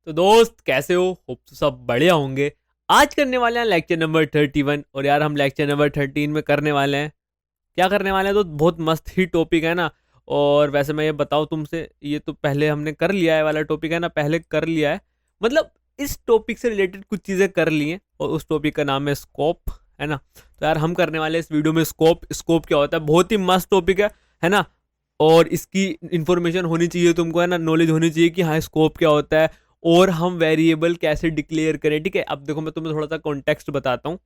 तो दोस्त कैसे हो? होप तो सब बढ़िया होंगे। आज करने वाले हैं लेक्चर नंबर 31। और यार हम लेक्चर नंबर 13 में करने वाले हैं, क्या करने वाले हैं, तो बहुत मस्त ही टॉपिक है ना। और वैसे मैं ये बताऊं तुमसे, ये तो पहले हमने कर लिया है वाला टॉपिक है ना, पहले कर लिया है। मतलब इस टॉपिक से रिलेटेड कुछ चीज़ें कर ली हैं और उस टॉपिक का नाम है स्कोप, है ना। तो यार हम करने वाले हैं इस वीडियो में स्कोप। स्कोप क्या होता है? बहुत ही मस्त टॉपिक है ना। और इसकी इंफॉर्मेशन होनी चाहिए तुमको, है ना, नॉलेज होनी चाहिए कि हाँ स्कोप क्या होता है और हम वेरिएबल कैसे डिक्लेयर करें। ठीक है, अब देखो मैं तुम्हें थोड़ा सा कॉन्टेक्स्ट बताता हूँ।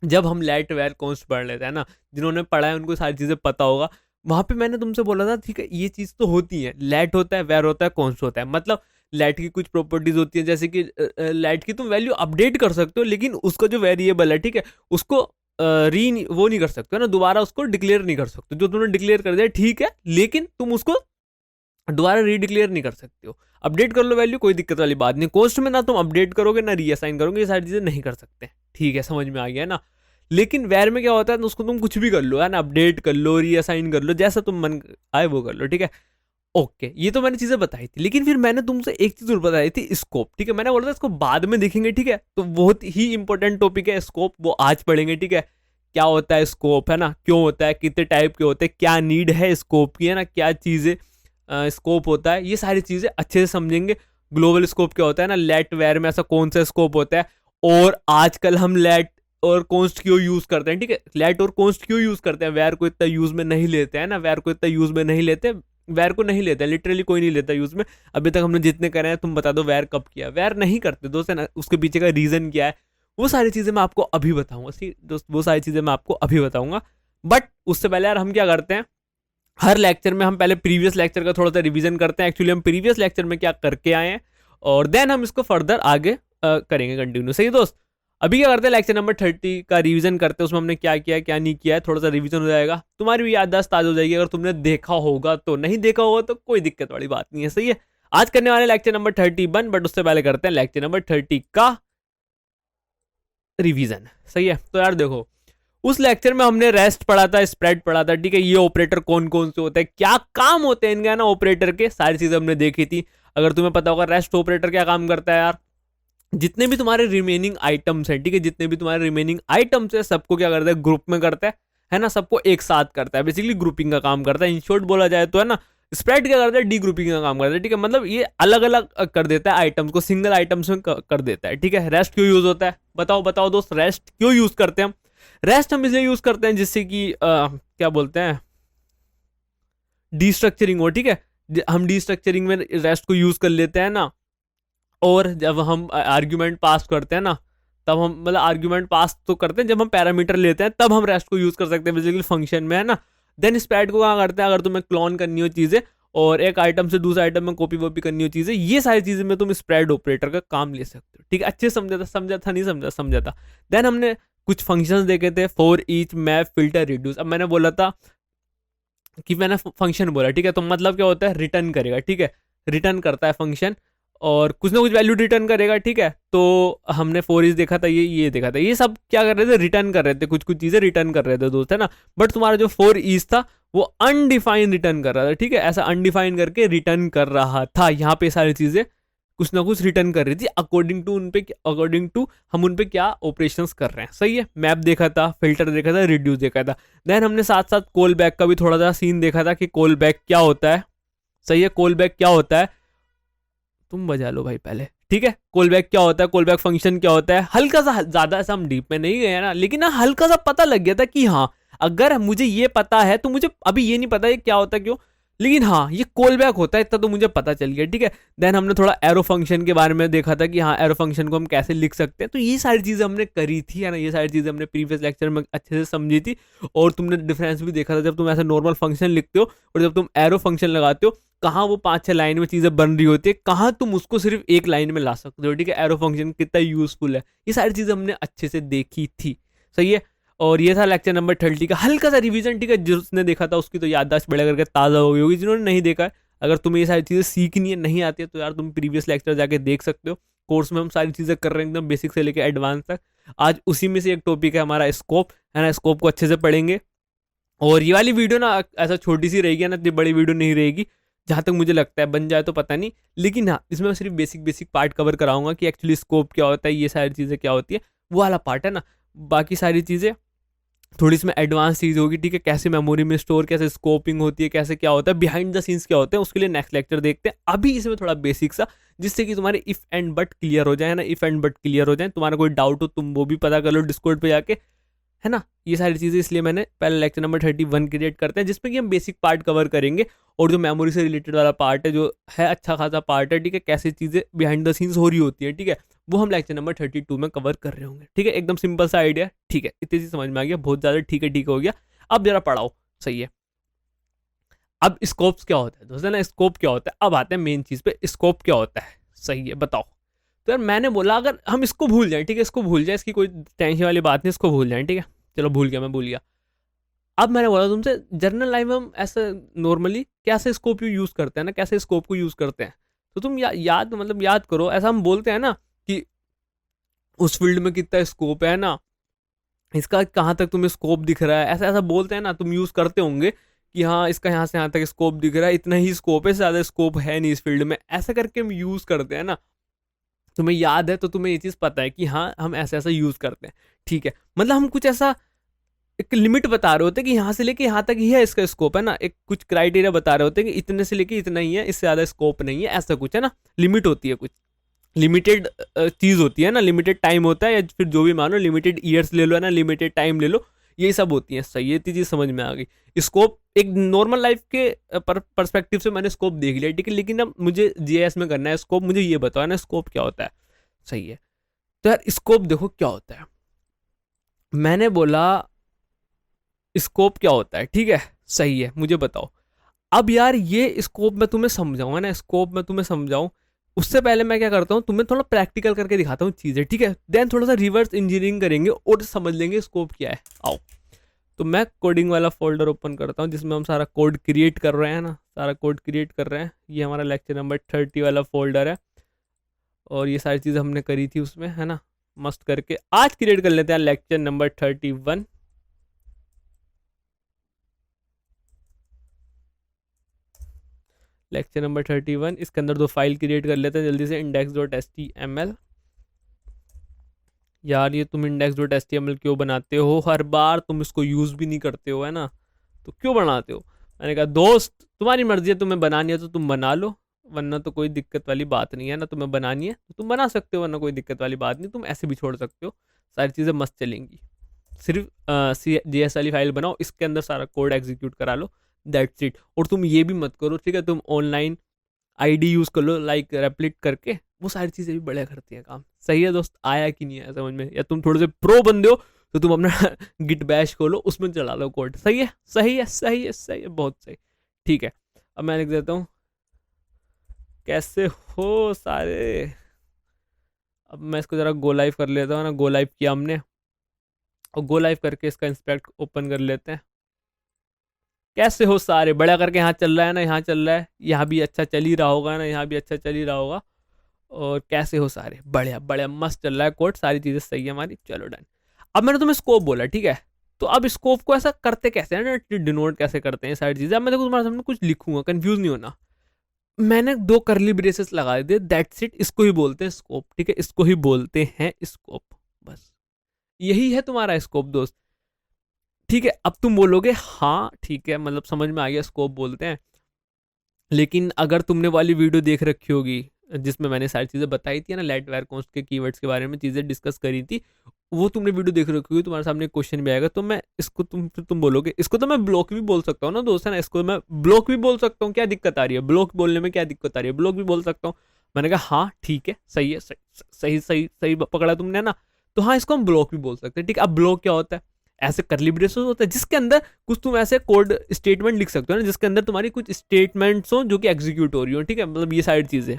जब हम लेट वेर कॉन्स्ट पढ़ लेते हैं ना, जिन्होंने पढ़ा है उनको सारी चीज़ें पता होगा। वहाँ पे मैंने तुमसे बोला था, ठीक है, ये चीज़ तो होती है, लेट होता है, वेर होता है, कॉन्स्ट होता है। मतलब लेट की कुछ प्रॉपर्टीज होती है, जैसे कि लेट की तुम वैल्यू अपडेट कर सकते हो, लेकिन उसका जो वेरिएबल है, ठीक है, उसको वो नहीं कर सकते हो ना, दोबारा उसको डिक्लेयर नहीं कर सकते। जो तुमने डिक्लेयर कर दिया ठीक है, लेकिन तुम उसको दोबारा रीडिक्लेयर नहीं कर सकते हो। अपडेट कर लो वैल्यू, कोई दिक्कत वाली बात नहीं। कॉस्ट में ना तुम अपडेट करोगे ना रीअसाइन करोगे, ये सारी चीजें नहीं कर सकते। ठीक है, समझ में आ गया ना। लेकिन वेर में क्या होता है, तो उसको तुम कुछ भी कर लो, है ना, अपडेट कर लो, रीअसाइन कर लो, जैसा तुम मन आए वो कर लो। ठीक है, ओके, ये तो मैंने चीजें बताई थी। लेकिन फिर मैंने तुमसे एक चीज और बताई थी, स्कोप। ठीक है, मैंने बोला था इसको बाद में देखेंगे। ठीक है, तो बहुत ही इंपॉर्टेंट टॉपिक है स्कोप, वो आज पढ़ेंगे। ठीक है, क्या होता है स्कोप, है ना, क्यों होता है, कितने टाइप के होते हैं, क्या नीड है स्कोप की, है ना, क्या चीजें स्कोप होता है, ये सारी चीजें अच्छे से समझेंगे। ग्लोबल स्कोप क्या होता है ना, लेट वेर में ऐसा कौन सा स्कोप होता है, और आजकल हम लेट और कॉन्स्ट क्यों यूज करते हैं। ठीक है, लेट और कॉन्स्ट क्यों यूज करते हैं, वेर को इतना यूज में नहीं लेते हैं ना, वेर को इतना यूज में नहीं लेते, वैर को नहीं लेता, लिटरली कोई नहीं लेता यूज में। अभी तक हमने जितने करे हैं, तुम बता दो वैर कब किया। वैर नहीं करते दोस्त, है ना, उसके पीछे का रीजन क्या है, वो सारी चीजें मैं आपको अभी बताऊंगा। सी दोस्त, वो सारी चीजें मैं आपको अभी बताऊंगा। बट उससे पहले यार हम क्या करते हैं, हर लेक्चर में हम पहले प्रीवियस लेक्चर का थोड़ा सा रिवीजन करते हैं, एक्चुअली हम प्रीवियस लेक्चर में क्या करके आए हैं, और देन हम इसको फर्दर आगे करेंगे कंटिन्यू। सही दोस्त, अभी क्या करते हैं, लेक्चर नंबर 30 का रिवीजन करते हैं। उसमें हमने क्या किया क्या नहीं किया है, थोड़ा सा रिवीजन हो जाएगा, तुम्हारी भी याददाश्त ताज़ा हो जाएगी। अगर तुमने देखा होगा तो, नहीं देखा होगा तो कोई दिक्कत वाली बात नहीं है। सही है, आज करने वाले लेक्चर नंबर 31, बट उससे पहले करते हैं लेक्चर नंबर 30 का रिवीजन। सही है, तो यार देखो, उस लेक्चर में हमने रेस्ट पढ़ा था, स्प्रेड पढ़ा था। ठीक है, ये ऑपरेटर कौन कौन से होते हैं, क्या काम होते हैं इनके ना, ऑपरेटर के, सारी चीजें हमने देखी थी। अगर तुम्हें पता होगा रेस्ट ऑपरेटर क्या काम करता है यार, जितने भी तुम्हारे रिमेनिंग आइटम्स हैं, ठीक है, जितने भी तुम्हारे रिमेनिंग आइटम्स है, सबको क्या करता है, ग्रुप में करता है ना, सबको एक साथ करता है, बेसिकली ग्रुपिंग का काम करता है। इन शॉर्ट बोला जाए तो, है ना, स्प्रेड क्या करता है, डी ग्रुपिंग का काम करता है। ठीक है, मतलब ये अलग अलग कर देता है आइटम्स को, सिंगल आइटम्स में कर देता है। ठीक है, रेस्ट क्यों यूज होता है, बताओ बताओ दोस्त, रेस्ट क्यों यूज करते हैं हम? रेस्ट हम इसलिए यूज करते हैं जिससे कि क्या बोलते हैं, डीस्ट्रक्चरिंग हो। ठीक है, हम डीस्ट्रक्चरिंग में रेस्ट को यूज कर लेते हैं ना। और जब हम आर्ग्यूमेंट पास करते हैं ना, तब हम, मतलब आर्ग्यूमेंट पास तो करते हैं जब हम पैरामीटर लेते हैं, तब हम रेस्ट को यूज कर सकते हैं बेसिकली फंक्शन में, है ना। देन स्प्रेड को कहाँ करते हैं, अगर तुम्हें क्लोन करनी हो चीजें और एक आइटम से दूसरे आइटम में कॉपी वॉपी करनी हो चीजें, ये सारी चीजें में तुम स्प्रेड ऑपरेटर का काम ले सकते हो। ठीक है, अच्छे समझा था, समझा था नहीं समझा, समझा था। देन हमने कुछ फंक्शंस देखे थे, for each, map, filter, reduce. अब मैंने बोला था कि मैंने फंक्शन बोला, ठीक है, तो मतलब क्या होता है, रिटर्न करेगा। ठीक है, रिटर्न करता है फंक्शन और कुछ ना कुछ वैल्यू रिटर्न करेगा। ठीक है, तो हमने फोर इज देखा था, ये देखा था, ये सब क्या कर रहे थे, रिटर्न कर रहे थे, कुछ कुछ चीजें रिटर्न कर रहे थे दोस्त, है ना। बट तुम्हारा जो फोर इज था वो अनडिफाइंड रिटर्न कर रहा था। ठीक है, ऐसा अनडिफाइंड करके रिटर्न कर रहा था। यहाँ पे सारी चीजें कुछ ना कुछ रिटर्न कर रही थी अकॉर्डिंग टू उन पे, अकॉर्डिंग टू हम उन पे क्या ऑपरेशंस कर रहे हैं। सही है, मैप देखा था, फिल्टर देखा था, रिड्यूस देखा था। देन हमने साथ साथ कॉल बैक का भी थोड़ा सा सीन देखा था कि कॉल बैक क्या होता है। सही है, कॉल बैक क्या होता है, तुम बजा लो भाई पहले। ठीक है, कॉल बैक क्या होता है, कॉल बैक फंक्शन क्या होता है, हल्का सा, ज्यादा ऐसा हम डीप में नहीं गए ना, लेकिन ना हल्का सा पता लग गया था कि हाँ, अगर मुझे ये पता है तो मुझे अभी ये नहीं पता ये क्या होता है क्यों, लेकिन हाँ ये कॉल बैक होता है इतना तो मुझे पता चल गया। ठीक है, देन हमने थोड़ा एरो फंक्शन के बारे में देखा था कि हाँ एरो फंक्शन को हम कैसे लिख सकते हैं। तो ये सारी चीजें हमने करी थी, है ना, ये सारी चीजें हमने प्रीवियस लेक्चर में अच्छे से समझी थी। और तुमने डिफरेंस भी देखा था, जब तुम ऐसे नॉर्मल फंक्शन लिखते हो और जब तुम एरो फंक्शन लगाते हो, कहाँ वो 5-6 लाइन में चीजें बन रही होती है, कहाँ तुम उसको सिर्फ एक लाइन में ला सकते हो। ठीक है, एरो फंक्शन कितना यूजफुल है, ये सारी चीजें हमने अच्छे से देखी थी। सही है, और ये था लेक्चर नंबर 30 का हल्का सा रिवीजन। ठीक है, जिसने देखा था उसकी तो याददाश्त बढ़िया करके ताज़ा हो गई होगी, जिन्होंने नहीं देखा है, अगर तुम्हें ये सारी चीज़ें सीखनी है, नहीं आती है, तो यार तुम प्रीवियस लेक्चर जाके देख सकते हो। कोर्स में हम सारी चीज़ें कर रहे हैं एकदम बेसिक से लेकर एडवांस तक। आज उसी में से एक टॉपिक है हमारा स्कोप, है ना, स्कोप को अच्छे से पढ़ेंगे। और ये वाली वीडियो ना ऐसा छोटी सी रहेगी ना, इतनी बड़ी वीडियो नहीं रहेगी, जहाँ तक मुझे लगता है, बन जाए तो पता नहीं, लेकिन हाँ इसमें मैं सिर्फ बेसिक बेसिक पार्ट कवर कराऊंगा कि एक्चुअली स्कोप क्या होता है, ये सारी चीज़ें क्या होती है, वो वाला पार्ट है ना। बाकी सारी चीज़ें थोड़ी इसमें एडवांस चीज़ होगी, ठीक है, कैसे मेमोरी में स्टोर, कैसे स्कोपिंग होती है, कैसे क्या होता है, बिहाइंड द सीन्स क्या होते हैं, उसके लिए नेक्स्ट लेक्चर देखते हैं। अभी इसमें थोड़ा बेसिक सा, जिससे कि तुम्हारे इफ एंड बट क्लियर हो जाए ना, इफ एंड बट क्लियर हो जाए, तुम्हारा कोई डाउट हो तुम वो भी पता कर लो डिस्कॉर्ड पे जाके, है ना। ये सारी चीज़ें इसलिए मैंने पहले लेक्चर नंबर 31 क्रिएट करते हैं, जिसमें कि हम बेसिक पार्ट कवर करेंगे, और जो मेमोरी से रिलेटेड वाला पार्ट है, जो है अच्छा खासा पार्ट है, ठीक है, कैसे चीज़ें बिहाइंड द सीन्स हो रही होती है, ठीक है, वो हम लेक्चर नंबर 32 में कवर कर रहे होंगे, ठीक है। एकदम सिंपल सा आइडिया, ठीक है, इतनी चीज़ समझ में आ गया, बहुत ज़्यादा ठीक हो गया। अब जरा पढ़ाओ, सही है। अब स्कोप्स क्या होता है दोस्तों ना, स्कोप क्या होता है, अब आते हैं मेन चीज़ पे, स्कोप क्या होता है, सही है, बताओ। तो यार मैंने बोला अगर हम इसको भूल जाएं, ठीक है, इसको भूल जाए, इसकी कोई टेंशन वाली बात नहीं, इसको भूल जाएं, ठीक है, चलो भूल गया, मैं भूल गया। अब मैंने बोला तुमसे जनरल लाइफ में हम ऐसे नॉर्मली कैसे स्कोप यूज़ करते हैं ना, कैसे स्कोप को यूज़ करते हैं, तो तुम याद मतलब याद करो, ऐसा हम बोलते हैं ना कि उस फील्ड में कितना स्कोप है ना, इसका कहाँ तक तुम्हें स्कोप दिख रहा है, ऐसा ऐसा बोलते हैं ना, तुम यूज़ करते होंगे कि हाँ इसका यहाँ से यहाँ तक स्कोप दिख रहा है, इतना ही स्कोप है, ज़्यादा स्कोप है नहीं इस फील्ड में, ऐसा करके हम यूज़ करते हैं ना। तुम्हें याद है तो तुम्हें ये चीज़ पता है कि हाँ हम ऐसा ऐसा यूज़ करते हैं, ठीक है, मतलब हम कुछ ऐसा एक लिमिट बता रहे होते हैं कि यहाँ से लेके यहाँ तक ही है इसका स्कोप, है ना, एक कुछ क्राइटेरिया बता रहे होते हैं कि इतने से लेके इतना ही है, इससे ज़्यादा स्कोप नहीं है, ऐसा कुछ है ना, लिमिट होती है, कुछ लिमिटेड चीज़ होती है ना, लिमिटेड टाइम होता है, या फिर जो भी मानो, लिमिटेड ईयर्स ले लो, है ना, लिमिटेड टाइम ले लो, यही सब होती है, सही है, इतनी चीज़ समझ में आ गई। स्कोप एक नॉर्मल लाइफ के परस्पेक्टिव से मैंने स्कोप देख लिया, ठीक है, लेकिन अब मुझे जीएस में करना है स्कोप, मुझे ये बताओ ना स्कोप क्या होता है, सही है। तो यार स्कोप देखो क्या होता है, मैंने बोला स्कोप क्या होता है, ठीक है, सही है, मुझे बताओ। अब यार ये स्कोप मैं तुम्हें समझाऊंगा ना, स्कोप मैं तुम्हें समझाऊं, उससे पहले मैं क्या करता हूँ, तुम्हें थोड़ा प्रैक्टिकल करके दिखाता हूँ चीज़ें, ठीक है, देन थोड़ा सा रिवर्स इंजीनियरिंग करेंगे और समझ लेंगे स्कोप क्या है। आओ, तो मैं कोडिंग वाला फोल्डर ओपन करता हूँ, जिसमें हम सारा कोड क्रिएट कर रहे हैं ना, सारा कोड क्रिएट कर रहे हैं, ये हमारा लेक्चर नंबर 30 वाला फोल्डर है, और ये सारी चीज़ें हमने करी थी उसमें, है ना, मस्त करके आज क्रिएट कर लेते हैं लेक्चर नंबर 31। लेक्चर नंबर 31, इसके अंदर दो फाइल क्रिएट कर लेते हैं जल्दी से, index.html। यार ये तुम index.html क्यों बनाते हो, हर बार तुम इसको यूज़ भी नहीं करते हो, है ना, तो क्यों बनाते हो। मैंने कहा दोस्त तुम्हारी मर्जी है, तुम्हें बनानी है तो तुम बना लो, वरना तो कोई दिक्कत वाली बात नहीं है ना, तुम्हें बनानी है तो तुम बना सकते हो, वरना कोई दिक्कत वाली बात नहीं, तुम ऐसे भी छोड़ सकते हो, सारी चीज़ें मस्त चलेंगी। सिर्फ JS वाली फाइल बनाओ, इसके अंदर सारा कोड एग्जीक्यूट करा लो, दैट्स इट। और तुम ये भी मत करो, ठीक है, तुम ऑनलाइन आईडी यूज़ कर लो, लाइक रेप्लिट करके, वो सारी चीज़ें भी बढ़िया करती हैं काम, सही है दोस्त, आया कि नहीं आया समझ में, या तुम थोड़े से प्रो बंदे हो तो तुम अपना गिट बैश खोलो, उसमें चला लो कोड, सही है सही है सही है सही है, बहुत सही, ठीक है। अब मैं लिख देता हूँ कैसे हो सारे। अब मैं इसको ज़रा गो लाइव कर लेता हूँ ना, गो लाइव किया हमने, और गो लाइव करके इसका इंस्पेक्ट ओपन कर लेते हैं। कैसे हो सारे, बड़ा करके यहाँ चल रहा है ना, यहाँ चल रहा है, यहाँ भी अच्छा चल ही रहा होगा ना, यहाँ भी अच्छा चल ही रहा होगा, और कैसे हो सारे, बढ़िया बढ़िया मस्त चल रहा है कोड, सारी चीज़ें सही है हमारी, चलो डन। अब मैंने तुम्हें स्कोप बोला, ठीक है, तो अब स्कोप को ऐसा करते कैसे है ना, डिनोट कैसे करते हैं सारी चीज़ें, अब मैं देखो तुम्हारे सामने कुछ लिखूंगा, कंफ्यूज नहीं होना। मैंने दो करली ब्रेसेस लगा दिए, दैट्स इट, इसको ही बोलते हैं स्कोप, ठीक है, इसको ही बोलते हैं स्कोप, बस यही है तुम्हारा स्कोप दोस्त, ठीक है। अब तुम बोलोगे हाँ ठीक है, मतलब समझ में आ गया स्कोप बोलते हैं, लेकिन अगर तुमने वाली वीडियो देख रखी होगी जिसमें मैंने सारी चीज़ें बताई थी ना, लेट वेयर कॉन्स्ट के कीवर्ड्स के बारे में चीज़ें डिस्कस करी थी, वो तुमने वीडियो देख रखी होगी, तुम्हारे सामने क्वेश्चन भी आएगा, तो मैं इसको तुम बोलोगे इसको तो मैं ब्लॉक भी बोल सकता हूँ ना दोस्त, है ना, इसको मैं ब्लॉक भी बोल सकता हूँ, क्या दिक्कत आ रही है, ब्लॉक बोलने में क्या दिक्कत आ रही है, ब्लॉक भी बोल सकता हूँ। मैंने कहा हाँ ठीक है, सही है, सही सही सही पकड़ा तुमने ना, तो हाँ इसको हम ब्लॉक भी बोल सकते हैं, ठीक है। अब ब्लॉक क्या होता है, ऐसे करली ब्रेसेस होता है जिसके अंदर कुछ तुम ऐसे कोड स्टेटमेंट लिख सकते हो ना, जिसके अंदर तुम्हारी कुछ स्टेटमेंट्स हो जो कि एग्जीक्यूट हो रही हो, ठीक है, मतलब ये सारी चीज़ें,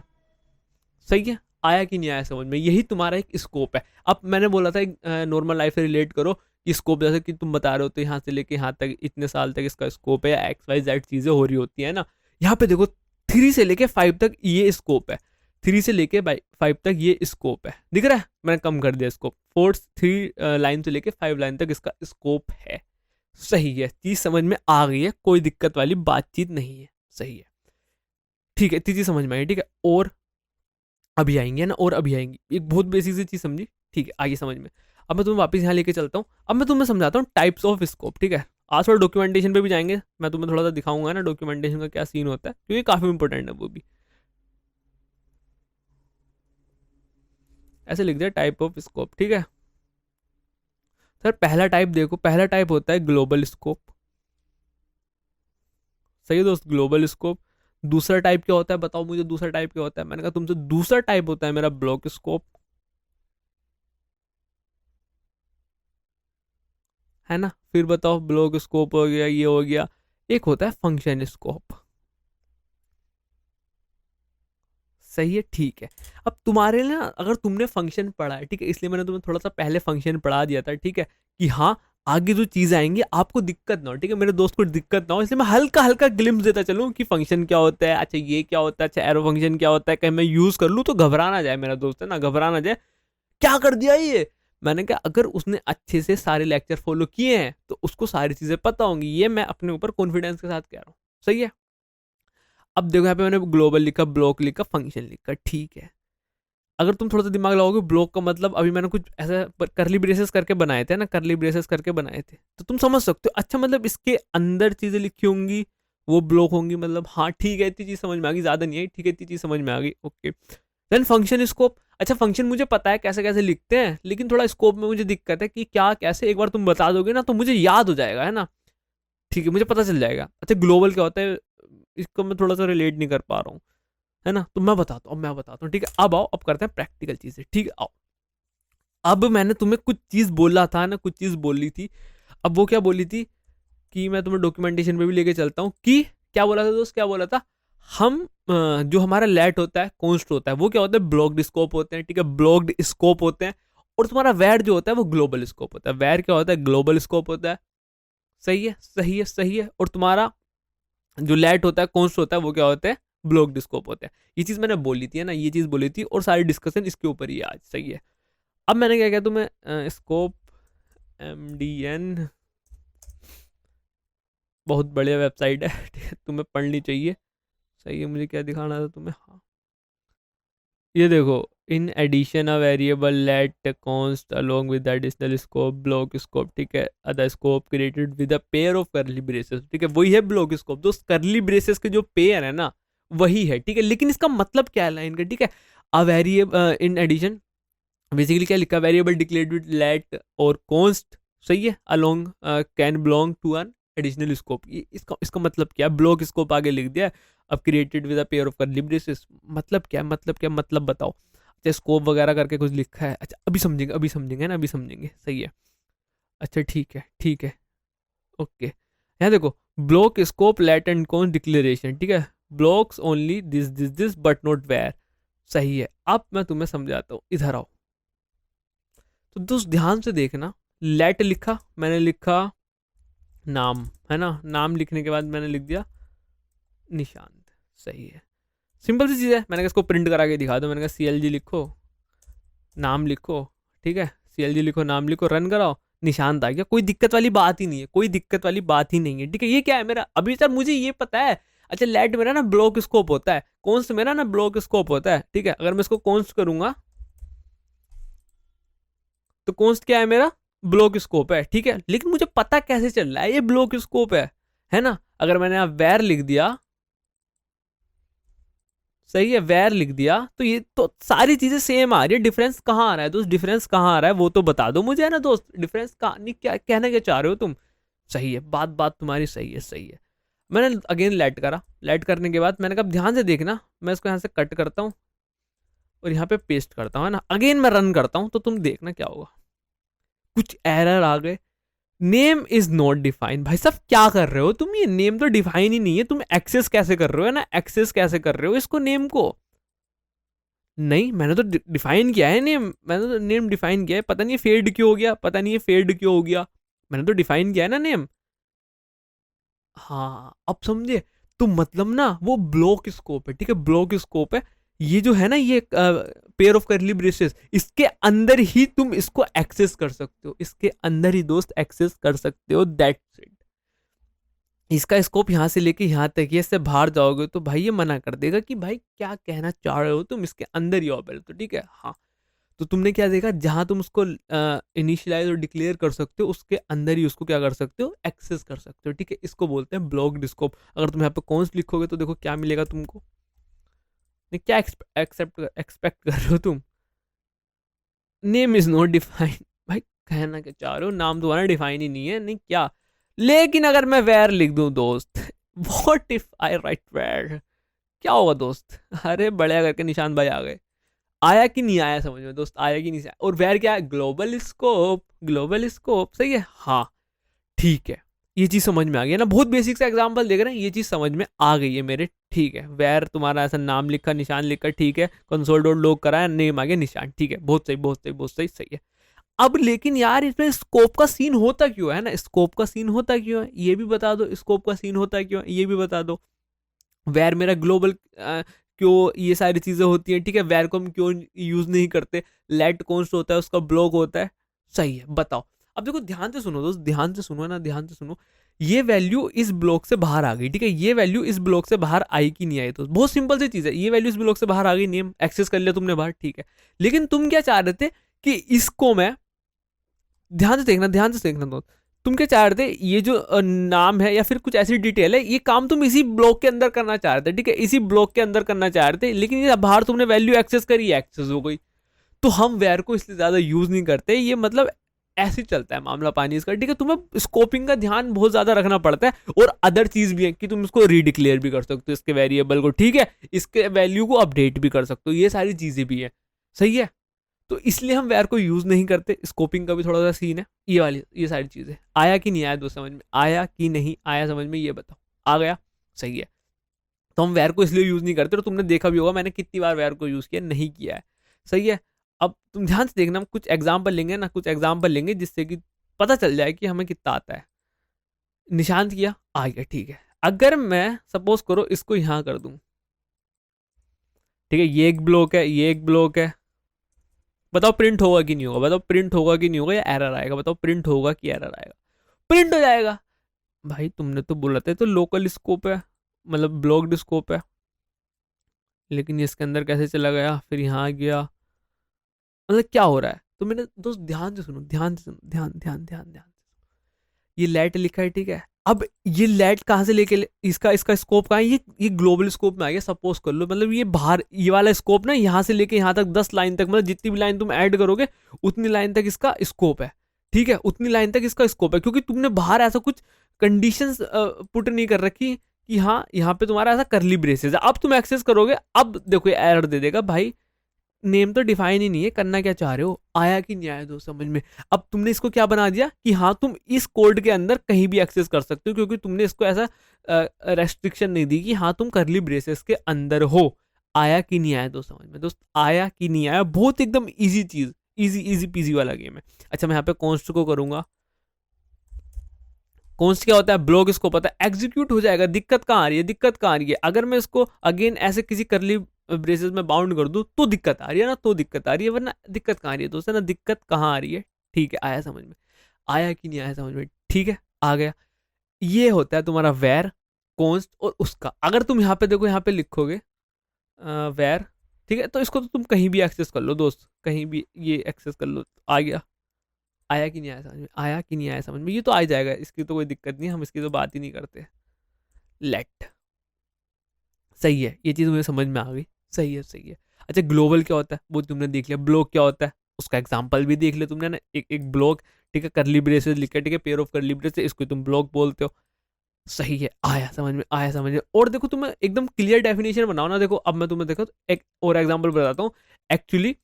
सही है, आया कि नहीं आया समझ में, यही तुम्हारा एक स्कोप है। अब मैंने बोला था नॉर्मल लाइफ से रिलेट करो कि स्कोप, जैसे कि तुम बता रहे हो तो यहाँ से लेके यहाँ तक इतने साल तक इसका स्कोप है, या XYZ चीज़ें हो रही होती है ना, यहाँ पे देखो 3 से लेके 5 तक ये स्कोप है, 3 से लेके 5 तक ये स्कोप है, दिख रहा है, मैंने कम कर दिया स्कोप, 3 लाइन से लेके 5 लाइन तक इसका स्कोप है, सही है, चीज़ समझ में आ गई है, कोई दिक्कत वाली बातचीत नहीं है, सही है। ठीक है, इतनी चीज समझ में आई, ठीक है। और अभी आएंगे ना, और अभी आएंगी, एक बहुत बेसिक सी चीज समझी, ठीक है, आगे समझ में। अब मैं तुम्हें वापस यहाँ लेके चलता हूँ, अब मैं तुम्हें समझाता हूँ टाइप्स ऑफ स्कोप, ठीक है। आज थोड़ा डॉक्यूमेंटेशन पे भी जाएंगे, मैं तुम्हें थोड़ा सा दिखाऊंगा ना डॉक्यूमेंटेशन का क्या सीन होता है, क्योंकि काफी इंपॉर्टेंट है वो भी। ऐसे लिख दिया टाइप ऑफ स्कोप, ठीक है। सर पहला टाइप देखो, पहला टाइप होता है ग्लोबल स्कोप, सही है दोस्त, ग्लोबल स्कोप। दूसरा टाइप क्या होता है, बताओ मुझे दूसरा टाइप क्या होता है। मैंने कहा तुमसे दूसरा टाइप होता है मेरा ब्लॉक स्कोप, है ना। फिर बताओ, ब्लॉक स्कोप हो गया, ये हो गया। एक होता है फंक्शन स्कोप, सही है, ठीक है। अब तुम्हारे लिए ना, अगर तुमने फंक्शन पढ़ा है, ठीक है, इसलिए मैंने तुम्हें थोड़ा सा पहले फंक्शन पढ़ा दिया था, ठीक है, कि हाँ आगे जो चीजें आएंगी आपको दिक्कत ना हो, ठीक है, मेरे दोस्त को दिक्कत ना हो, इसलिए मैं हल्का हल्का ग्लिम्स देता चलूं कि फंक्शन क्या होता है, अच्छा ये क्या होता है, अच्छा एरो फंक्शन क्या होता है, कहीं मैं यूज कर लूँ तो घबरा ना जाए मेरा दोस्त, है ना, घबरा ना जाए, क्या कर दिया ये। मैंने कहा अगर उसने अच्छे से सारे लेक्चर फॉलो किए हैं तो उसको सारी चीजें पता होंगी, ये मैं अपने ऊपर कॉन्फिडेंस के साथ कह रहा हूँ, सही है। अब देखो यहाँ पे मैंने ग्लोबल लिखा, ब्लॉक लिखा, फंक्शन लिखा, ठीक है। अगर तुम थोड़ा सा दिमाग लगाओगे, ब्लॉक का मतलब अभी मैंने कुछ ऐसा करली ब्रेसेस करके बनाए थे ना, करली ब्रेसेस करके बनाए थे, तो तुम समझ सकते हो, अच्छा मतलब इसके अंदर चीजें लिखी होंगी वो ब्लॉक होंगी, मतलब हाँ ठीक है, इतनी चीज समझ में आ गई, ज्यादा नहीं आई, ठीक है, इतनी चीज समझ में आ गई, ओके। देन फंक्शन स्कोप, अच्छा फंक्शन मुझे पता है कैसे कैसे लिखते हैं, लेकिन थोड़ा स्कोप में मुझे दिक्कत है कि क्या कैसे, एक बार तुम बता दोगे ना तो मुझे याद हो जाएगा, है ना, ठीक है, मुझे पता चल जाएगा। अच्छा ग्लोबल क्या होता है, इसको मैं थोड़ा सा रिलेट नहीं कर पा रहा हूँ, है ना, तो मैं बताता हूँ, ठीक है। अब आओ, अब करते हैं प्रैक्टिकल चीजें, ठीक है, आओ। अब मैंने तुम्हें कुछ चीज बोला था ना, कुछ चीज बोली थी, अब वो क्या बोली थी, कि मैं तुम्हें डॉक्यूमेंटेशन पे भी लेके चलता हूँ, कि क्या बोला था दोस्त, क्या बोला था, हम जो हमारा लेट होता है, कॉन्स्ट होता है, वो क्या होता है, ब्लॉक्ड स्कोप होते हैं, ठीक है, ब्लॉक्ड स्कोप होते हैं। और तुम्हारा वैर जो होता है वो ग्लोबल स्कोप होता है, वैर क्या होता है, ग्लोबल स्कोप होता है, सही है, सही है, सही है। और तुम्हारा जो लेट होता है, कॉन्स्ट होता है, वो क्या होता है, ब्लॉक्ड स्कोप होता है। ये चीज मैंने बोली थी, है ना, ये चीज बोली थी, और सारी डिस्कशन इसके ऊपर ही है आज, सही है। अब मैंने क्या किया तुम्हें, स्कोप MDN, बहुत बढ़िया वेबसाइट है, ठीक है, तुम्हें पढ़नी चाहिए, सही है। मुझे क्या दिखाना था तुम्हें, हाँ ये देखो, in addition a variable let const along with additional scope, block scope, ठीक है, other scope created with a pair of curly braces, ठीक है, वही है ब्लॉक स्कोप दोस्त, करली ब्रेसेस के जो पेयर है ना वही है, ठीक है। लेकिन इसका मतलब क्या है लाइन का, ठीक है, a variable in addition, basically क्या लिखा, वेरिएबल डिक्लेयर्ड विद लेट और कॉन्स्ट, सही है, along can belong to an additional scope, इसका इसका मतलब क्या, ब्लॉक स्कोप आगे लिख दिया। अब created with a pair of curly braces, मतलब क्या, मतलब क्या, मतलब बताओ। अच्छा स्कोप वगैरह करके कुछ लिखा है, अच्छा अभी समझेंगे, अभी समझेंगे ना, अभी समझेंगे, सही है। अच्छा ठीक है, ठीक है, ओके। यहाँ देखो, block scope let and const declaration, ठीक है, blocks only this but not var, सही है। अब मैं तुम्हें समझाता हूँ, इधर आओ। तो दोस्त ध्यान से देखना, लेट लिखा, मैंने लिखा नाम, है ना, नाम लिखने के बाद मैंने लिख दिया निशांत, सही है, सिंपल सी चीज़ है। मैंने कहा इसको प्रिंट करा के दिखा दो, मैंने कहा CLG लिखो, नाम लिखो, ठीक है, CLG लिखो, नाम लिखो, रन कराओ, निशांत आ गया, कोई दिक्कत वाली बात ही नहीं है, कोई दिक्कत वाली बात ही नहीं है, ठीक है। ये क्या है मेरा, अभी सर मुझे ये पता है, अच्छा लेट मेरा ना ब्लॉक स्कोप होता है, कॉन्स्ट मेरा ना ब्लॉक स्कोप होता है, ठीक है। अगर मैं इसको कॉन्स्ट करूंगा तो कॉन्स्ट क्या है मेरा, ब्लॉक स्कोप है, ठीक है। लेकिन मुझे पता कैसे चल रहा है ये ब्लॉक स्कोप है ना। अगर मैंने यहाँ वैर लिख दिया, सही है, वैर लिख दिया, तो ये तो सारी चीजें सेम आ रही है, डिफरेंस कहाँ आ रहा है दोस्त, डिफरेंस कहाँ आ रहा है वो तो बता दो मुझे, है ना दोस्त, डिफरेंस कहाँ नहीं, क्या कहना क्या चाह रहे हो तुम, सही है, बात बात तुम्हारी सही है, सही है। मैंने अगेन लेट करा, लेट करने के बाद मैंने कहा ध्यान से देखना, मैं इसको यहाँ से कट करता हूँ और यहाँ पे पेस्ट करता हूँ, है ना, अगेन मैं रन करता हूँ, तो तुम देखना क्या होगा, कुछ एरर आ गए, नेम इज नॉट डिफाइंड। भाई साहब क्या कर रहे हो तुम, ये नेम तो डिफाइन ही नहीं है, तुम एक्सेस कैसे कर रहे हो, है ना, एक्सेस कैसे कर रहे हो इसको, नेम को, नहीं मैंने तो डिफाइन किया है नेम, मैंने तो नेम डिफाइन किया है, पता नहीं फेड क्यों हो गया, पता नहीं ये फेड क्यों हो गया, मैंने तो डिफाइन किया है ना नेम। हाँ अब समझे, तो मतलब ना वो ब्लॉक स्कोप है, ठीक है, ब्लॉक स्कोप है, ये जो है ना, ये पेयर ऑफ करली ब्रेसेस, इसके अंदर ही तुम इसको एक्सेस कर सकते हो, इसके अंदर ही दोस्त एक्सेस कर सकते हो, दैट्स इट। इसका स्कोप यहाँ से लेके यहाँ तक है, इससे बाहर जाओगे तो भाई ये मना कर देगा कि भाई क्या कहना चाह रहे हो तुम, इसके अंदर ही आओ पहले तो, ठीक है। हाँ, तो तुमने क्या देखा, जहां तुम उसको इनिशियलाइज और डिक्लेयर कर सकते हो उसके अंदर ही उसको क्या कर सकते हो, एक्सेस कर सकते हो, ठीक है। इसको बोलते हैं ब्लॉक्ड स्कोप। अगर तुम यहाँ पे कॉन्स लिखोगे तो देखो क्या मिलेगा तुमको, नहीं क्या एक्सपेक्ट कर रहे हो तुम, नेम इज नॉट डिफाइंड। भाई कहना क्या चाह रहे हो, नाम तुम्हारा डिफाइन ही नहीं है, नहीं क्या। लेकिन अगर मैं वेर लिख दूं दोस्त, what if I write var, क्या होगा दोस्त, अरे बड़े करके निशान भाई आ गए। आया कि नहीं आया समझ में दोस्त, आया कि नहीं आया। और वेर क्या है, ग्लोबल स्कोप, ग्लोबल स्कोप, सही है। हाँ ठीक है, ये चीज समझ में आ गई है ना, बहुत बेसिक सा एग्जांपल देख रहे हैं, ये चीज समझ में आ गई है मेरे, ठीक है। वेर तुम्हारा ऐसा नाम लिखा, निशान लिखा, ठीक है, कंसोल डॉट लॉग कराया, नेम आ गया, निशान, ठीक है, बहुत सही बहुत सही बहुत सही, सही है। अब लेकिन यार इसमें स्कोप का सीन होता क्यों है ना, स्कोप का सीन होता क्यों है ये भी बता दो, स्कोप का सीन होता क्यों है ये भी बता दो। वेर मेरा ग्लोबल क्यों ये सारी चीजें होती हैं, ठीक है। वेर को हम क्यों यूज नहीं करते, लेट कॉन्स्ट होता है उसका ब्लॉक होता है, सही है, बताओ। अब देखो ध्यान से सुनो दोस्त, ध्यान से सुनो ना, ध्यान से सुनो। ये वैल्यू इस ब्लॉक से बाहर आ गई, ठीक है, ये वैल्यू इस ब्लॉक से बाहर आई कि नहीं आई, तो बहुत सिंपल सी चीज है, ये वैल्यू इस ब्लॉक से बाहर आ गई, नेम एक्सेस कर लिया तुमने बाहर, ठीक है। लेकिन तुम क्या चाह रहे थे कि इसको मैं, ध्यान से देखना, ध्यान से देखना दोस्त, तुम क्या चाह रहे थे, ये जो नाम है या फिर कुछ ऐसी डिटेल है, ये काम तुम इसी ब्लॉक के अंदर करना चाह रहे थे, ठीक है, इसी ब्लॉक के अंदर करना चाह रहे थे। लेकिन ये बाहर तुमने वैल्यू एक्सेस करी, एक्सेस हो गई। तो हम वेर को इसलिए ज्यादा यूज नहीं करते, ये मतलब ऐसे चलता है मामला पानी इसका, ठीक है। तुम्हें स्कोपिंग का ध्यान बहुत ज्यादा रखना पड़ता है, और अदर चीज भी है कि तुम इसको रीडिक्लेयर भी कर सकते हो, इसके वेरिएबल को, ठीक है, इसके वैल्यू को अपडेट भी कर सकते हो, ये सारी चीजें भी है, सही है। तो इसलिए हम वेर को यूज नहीं करते, स्कोपिंग का भी थोड़ा सा सीन है, ये वाली ये सारी चीजें। आया कि नहीं आया दोस्त समझ में, आया कि नहीं आया समझ में, ये बताओ, आ गया, सही है। तो हम वेर को इसलिए यूज नहीं करते, तो तुमने देखा भी होगा मैंने कितनी बार वेर को यूज किया, नहीं किया है, सही है। अब तुम ध्यान से देखना, हम कुछ एग्जाम्पल लेंगे ना, कुछ एग्जाम्पल लेंगे जिससे कि पता चल जाए कि हमें कितना आता है। निशांत किया, आ गया, ठीक है। अगर मैं सपोज करो इसको यहां कर दूं, ठीक है, ये एक ब्लॉक है, ये एक ब्लॉक है, बताओ प्रिंट होगा कि नहीं होगा, बताओ प्रिंट होगा कि नहीं होगा, या एरर आएगा, बताओ प्रिंट होगा कि एरर आएगा, प्रिंट हो जाएगा। भाई तुमने तो बोला था तो लोकल स्कोप है, मतलब ब्लॉक्ड स्कोप है, लेकिन ये इसके अंदर कैसे चला गया, फिर यहाँ आ गया, मतलब क्या हो रहा है। तो मेरे दोस्त ध्यान से सुनो, ध्यान से सुनो, ध्यान ध्यान ध्यान ध्यान, ये लेट लिखा है, ठीक है। अब ये लेट कहाँ से लेके इसका इसका स्कोप कहाँ है, ये ग्लोबल स्कोप में आ गया, सपोज कर लो, मतलब ये बाहर, ये वाला स्कोप ना यहाँ से लेके यहाँ तक 10 लाइन तक, मतलब जितनी भी लाइन तुम ऐड करोगे उतनी लाइन तक इसका स्कोप है, ठीक है, उतनी लाइन तक इसका स्कोप है, क्योंकि तुमने बाहर ऐसा कुछ कंडीशंस पुट नहीं कर रखी कि हाँ यहाँ पे तुम्हारा ऐसा करली ब्रेसेस है। अब तुम एक्सेस करोगे, अब देखो एरर दे देगा, भाई नेम तो डिफाइन ही नहीं है, करना क्या चाह रहे हो, आया कि नहीं आया दोस्त समझ में। अब तुमने इसको क्या बना दिया कि हाँ तुम इस कोड के अंदर कहीं भी एक्सेस कर सकते हो, क्योंकि तुमने इसको ऐसा रेस्ट्रिक्शन नहीं दी कि हाँ तुम करली ब्रेसेस के अंदर हो। आया कि नहीं आया दोस्त समझ में, दोस्त आया कि नहीं आया, बहुत एकदम इजी चीज, इजी इजी पीजी वाला गेम है। अच्छा मैं यहाँ पे कॉन्स्ट को करूंगा, कॉन्स्ट क्या होता है, ब्लॉक, इसको पता है एग्जीक्यूट हो जाएगा। दिक्कत कहाँ आ रही है, दिक्कत कहाँ आ रही है, अगर मैं इसको अगेन ऐसे किसी करली ब्रेसेस में बाउंड कर दूं तो दिक्कत आ रही है ना, तो दिक्कत आ रही है, वरना दिक्कत कहाँ आ रही है दोस्तों ना, दिक्कत कहाँ आ रही है, ठीक है। आया समझ में, आया कि नहीं आया समझ में, ठीक है, आ गया। ये होता है तुम्हारा वेर, कॉन्स्ट और उसका। अगर तुम यहाँ पे देखो, यहाँ पे लिखोगे वेर, ठीक है, तो इसको तो तुम कहीं भी एक्सेस कर लो दोस्त, कहीं भी ये एक्सेस कर लो, आ गया। आया कि नहीं आया समझ में, आया कि नहीं आया समझ में, ये तो आ जाएगा, इसकी तो कोई दिक्कत नहीं, हम इसकी तो बात ही नहीं करते। लेट, सही है, ये चीज़ मुझे समझ में आ गई, सही है सही है। अच्छा ग्लोबल क्या होता है वो तुमने देख लिया, ब्लॉक क्या होता है उसका एग्जाम्पल भी देख लिया तुमने ना, एक एक ब्लॉक, ठीक है, करली ब्रेसेस लिखा, ठीक है, पेयर ऑफ करली ब्रेसेस, इसको तुम ब्लॉक बोलते हो, सही है, आया समझ में, आया समझ में। और देखो तुम्हें एकदम क्लियर डेफिनेशन बनाओ ना, देखो अब मैं तुम्हें देखो एक और एग्जाम्पल बताता हूँ एक्चुअली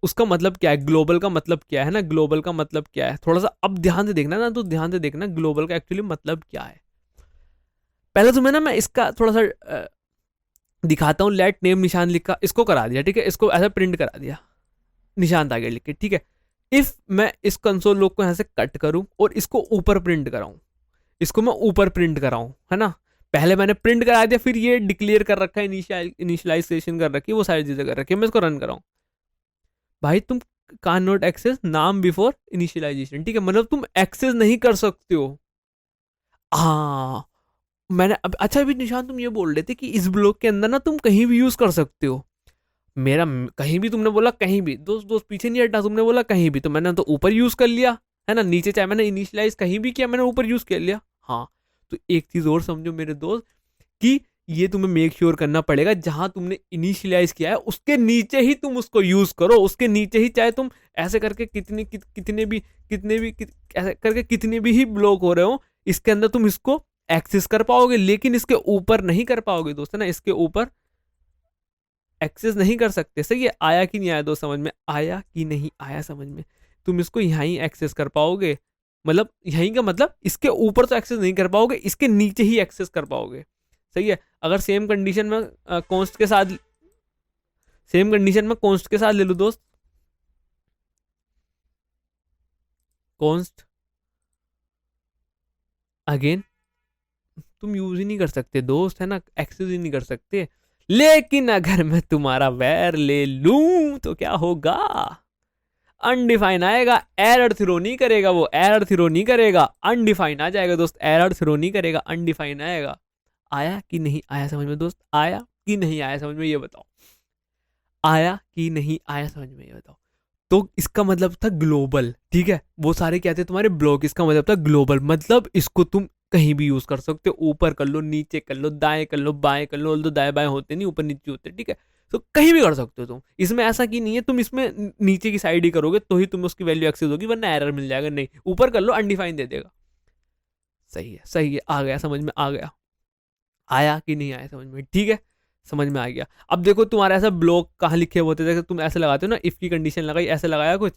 उसका मतलब क्या है, ग्लोबल का मतलब क्या है ना, ग्लोबल का मतलब क्या है, थोड़ा सा अब ध्यान से देखना ना, तो ध्यान से देखना ग्लोबल का एक्चुअली मतलब क्या है। पहले तुम्हें ना मैं इसका थोड़ा सा दिखाता हूँ। लेट नेम निशान लिखा, इसको करा दिया, ठीक है, इसको ऐसा प्रिंट करा दिया, निशान आ गया लिख के, ठीक है। इफ मैं इस कंसोल लॉग को यहाँ से कट करूँ और इसको ऊपर प्रिंट कराऊँ, इसको मैं ऊपर प्रिंट कराऊँ, है ना, पहले मैंने प्रिंट करा दिया, फिर ये डिक्लेयर कर रखा है, इनिशियलाइजेशन कर रखी है, वो सारी चीजें कर रखी है, मैं इसको रन कराऊँ, भाई तुम कान नॉट एक्सेस नाम बिफोर इनिशियलाइजेशन, ठीक है, मतलब तुम एक्सेस नहीं कर सकते हो। हाँ मैंने अब अच्छा अभी निशान तुम ये बोल रहे थे कि इस ब्लॉक के अंदर ना तुम कहीं भी यूज कर सकते हो। कहीं भी तुमने बोला, कहीं भी दोस्त दोस्त पीछे नहीं हटना, तुमने बोला कहीं भी, तो मैंने तो ऊपर यूज कर लिया है ना, नीचे चाहे मैंने इनिशियलाइज कहीं भी किया, मैंने ऊपर यूज कर लिया। हाँ, तो एक चीज और समझो मेरे दोस्त, कि ये तुम्हें मेक श्योर करना पड़ेगा जहां तुमने इनिशियलाइज किया है उसके नीचे ही तुम उसको यूज करो, उसके नीचे ही, चाहे तुम ऐसे करके ऐसे करके कितने भी ही ब्लॉक हो रहे हो, इसके अंदर तुम इसको एक्सेस कर पाओगे, लेकिन इसके ऊपर नहीं कर पाओगे दोस्त, है ना, इसके ऊपर एक्सेस नहीं कर सकते। सही है, आया कि नहीं आया दोस्त समझ में, आया कि नहीं आया समझ में, तुम इसको यहाँ ही एक्सेस कर पाओगे, मतलब यहीं का मतलब इसके ऊपर तो एक्सेस नहीं कर पाओगे, इसके नीचे ही एक्सेस कर पाओगे। सही है, अगर सेम कंडीशन में कॉन्स्ट के साथ, ले लो दोस्त, कॉन्स्ट अगेन तुम यूज ही नहीं कर सकते दोस्त, है ना, एक्सेस ही नहीं कर सकते। लेकिन अगर मैं तुम्हारा वैर ले लूं तो क्या होगा, अनडिफाइन आएगा, एरर थ्रो नहीं करेगा, वो एरर थ्रो नहीं करेगा, अनडिफाइन आ जाएगा दोस्त, एरर थ्रो नहीं करेगा, अनडिफाइन आएगा। आया कि नहीं आया समझ में दोस्त, आया कि नहीं आया समझ में, ये बताओ, आया कि नहीं आया समझ में, ये बताओ। तो इसका मतलब था ग्लोबल, ठीक है, वो सारे क्या थे तुम्हारे ब्लॉक, इसका मतलब था ग्लोबल, मतलब इसको तुम कहीं भी यूज कर सकते हो, ऊपर कर लो, नीचे कर लो, दाएं कर लो, बाएं कर लो, तो दाएं बाएं होते नहीं, ऊपर नीचे होते, ठीक है, तो कहीं भी कर सकते हो तुम, इसमें ऐसा की नहीं है तुम इसमें नीचे की साइड ही करोगे तो ही तुम्हें उसकी वैल्यू एक्सेस होगी, वरना एरर मिल जाएगा, नहीं ऊपर कर लो अनडिफाइन दे देगा। सही है, सही है, आ गया समझ में, आ गया, आया कि नहीं आया समझ में, ठीक है, समझ में आ गया। अब देखो तुम्हारा ऐसा ब्लॉक कहाँ लिखे होते थे, तुम ऐसे लगाते हो ना, इफ की कंडीशन लगाई, ऐसे लगाया कुछ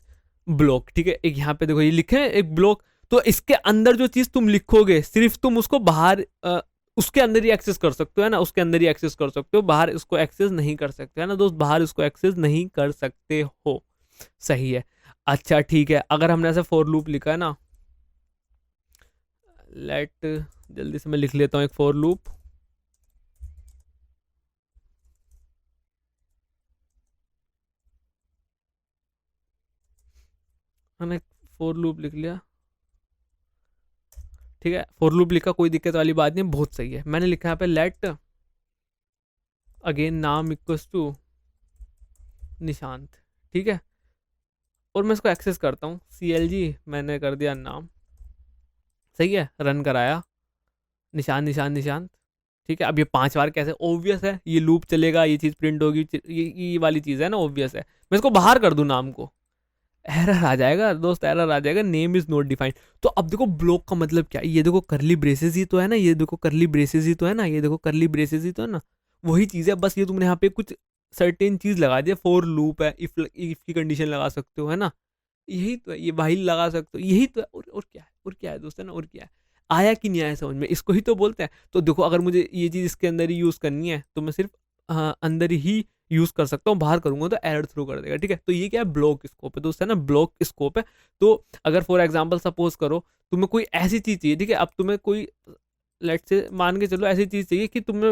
ब्लॉक, ठीक है, एक यहाँ पे देखो ये लिखे हैं एक ब्लॉक, तो इसके अंदर जो चीज तुम लिखोगे सिर्फ तुम उसको बाहर उसके अंदर ही एक्सेस कर सकते हो, है ना, उसके अंदर ही एक्सेस कर सकते हो, बाहर इसको एक्सेस नहीं कर सकते, है ना दोस्त, बाहर इसको एक्सेस नहीं कर सकते हो। सही है, अच्छा ठीक है, अगर हमने ऐसे फॉर लूप लिखा है ना, लेट, जल्दी से मैं लिख लेता हूँ एक फॉर लूप, मैंने फॉर लूप लिख लिया, ठीक है, फॉर लूप लिखा, कोई दिक्कत वाली बात नहीं, बहुत सही है, मैंने लिखा यहाँ पे लेट अगेन नाम इक्वल्स टू निशांत, ठीक है, और मैं इसको एक्सेस करता हूँ, CLG मैंने कर दिया नाम, सही है, रन कराया, निशान निशान निशान, ठीक है, अब ये 5 बार कैसे, ओब्वियस है, ये लूप चलेगा, ये चीज़ प्रिंट होगी, ये वाली चीज़ है ना, ओब्वियस है, मैं इसको बाहर कर दूँ नाम को, एरर आ जाएगा दोस्त, एरर आ जाएगा, नेम इज नॉट डिफाइंड। तो अब देखो ब्लॉक का मतलब क्या है, ये देखो करली ब्रेसेस ही तो है ना, ये देखो करली ब्रेसेस ही तो है ना, ये देखो करली ब्रेसेस ही तो है ना, वही चीज़ है, बस ये तुमने यहाँ पे कुछ सर्टेन चीज़ लगा दिया, फॉर लूप है, इफ की कंडीशन लगा सकते हो, है ना, यही तो है, ये वाइल लगा सकते हो, यही तो है, और क्या है, और क्या है दोस्त, है ना, और क्या है, आया कि नहीं आया समझ में, इसको ही तो बोलते हैं। तो देखो अगर मुझे ये चीज़ इसके अंदर ही यूज़ करनी है तो मैं सिर्फ अंदर ही यूज कर सकता हूँ, बाहर करूंगा तो एरर थ्रो कर देगा, ठीक है, तो ये क्या है, ब्लॉक स्कोप है दोस्त, है ना, ब्लॉक स्कोप है। तो अगर फॉर एग्जांपल सपोज करो तुम्हें कोई ऐसी चीज चाहिए, ठीक है, अब तुम्हें कोई लेट से मान के चलो ऐसी चीज चाहिए कि तुम्हें